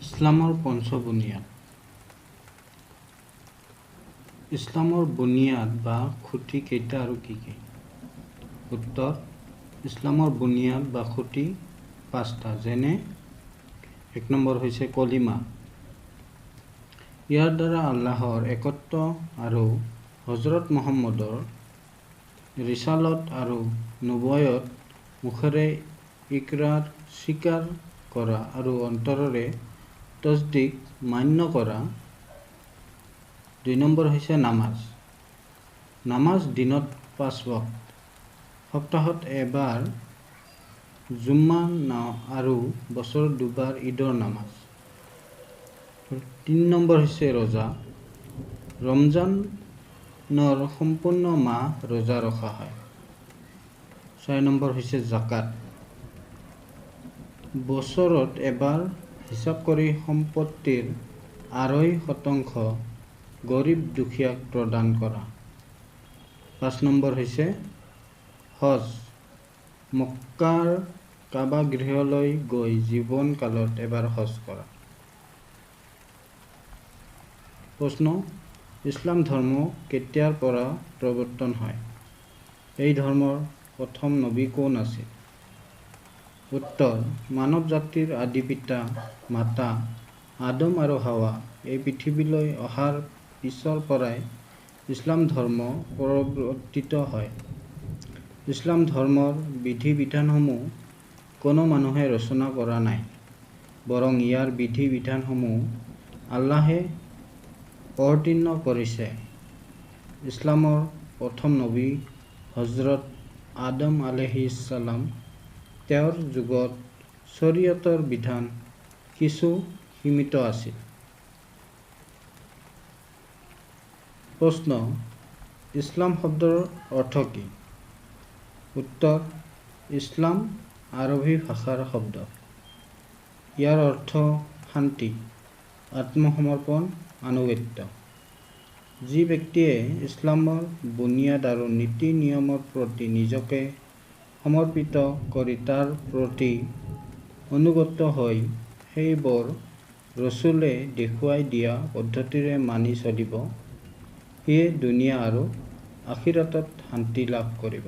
ইছলামৰ পঞ্চবুনিয়াদ। ইছলামৰ বুনিয়াদ বা খুঁটি কেইটা আৰু কি কি? উত্তৰ: ইছলামৰ বুনিয়াদ বা খুঁটি পাঁচটা। যেনে 1 নম্বৰ হৈছে কলিমা। ইয়াৰ দ্বাৰা আল্লাহৰ একত্ব আৰু হজৰত মুহাম্মদৰ ৰিছালত আৰু নবুৱত মুখেৰে ইকৰাৰ স্বীকাৰ কৰা আৰু অন্তৰেৰে তছদিক মান্য কৰা। 2 নম্বৰ হৈছে নামাজ। নামাজ দিনত 5 ওয়াক্ত, সপ্তাহত এবাৰ জুম্মা আৰু বছৰত 2 বাৰ ঈদৰ নামাজ। 3 নম্বৰ হৈছে ৰোজা। ৰমজানৰ সম্পূৰ্ণ মাহ ৰোজা ৰখা হয়। 4 নম্বৰ হৈছে জাকাত। বছৰত এবাৰ হিচাপ কৰি সম্পত্তিৰ 2.5% গৰীব দুখীয়াক প্ৰদান কৰা। 5 নম্বৰ হৈছে হজ। মক্কাৰ কাবা গৃহলৈ গৈ জীৱন কালত এবাৰ হজ কৰা। প্ৰশ্ন: ইছলাম ধৰ্ম কেতিয়াৰ পৰা প্ৰৱৰ্তন হয়? এই ধৰ্মৰ প্ৰথম নবী কোন আছিল? উত্তৰ: মানৱ জাতিৰ আদি পিতা মাতা আদম আৰু হাৱা এই পৃথিৱীলৈ অহাৰ পিছৰ পৰাই ইছলাম ধৰ্ম প্ৰৱৰ্তিত হয়। ইছলাম ধৰ্মৰ বিধি বিধানসমূহ কোনো মানুহে ৰচনা কৰা নাই, বৰং ইয়াৰ বিধি বিধানসমূহ আল্লাহে অৱতীৰ্ণ কৰিছে। ইছলামৰ প্ৰথম নবী হজৰত আদম আলাইহিছ ছালাম। তেওঁৰ যুগত শৰীয়তৰ বিধান কিছু সীমিত আছিল। প্ৰশ্ন: ইছলাম শব্দৰ অৰ্থ কি? উত্তৰ: ইছলাম আৰবী ভাষাৰ শব্দ। ইয়াৰ অৰ্থ শান্তি, আত্মসমৰ্পণ, আনুগত্য। যি ব্যক্তিয়ে ইছলামৰ বুনিয়াদ আৰু নীতি নিয়মৰ প্ৰতি নিজকে সমৰ্পিত কৰি তাৰ প্ৰতি অনুগত হৈ সেইবোৰ ৰছুলে দেখুৱাই দিয়া পদ্ধতিৰে মানি চলিব, সিয়ে দুনিয়া আৰু আখিৰাতত শান্তি লাভ কৰিব।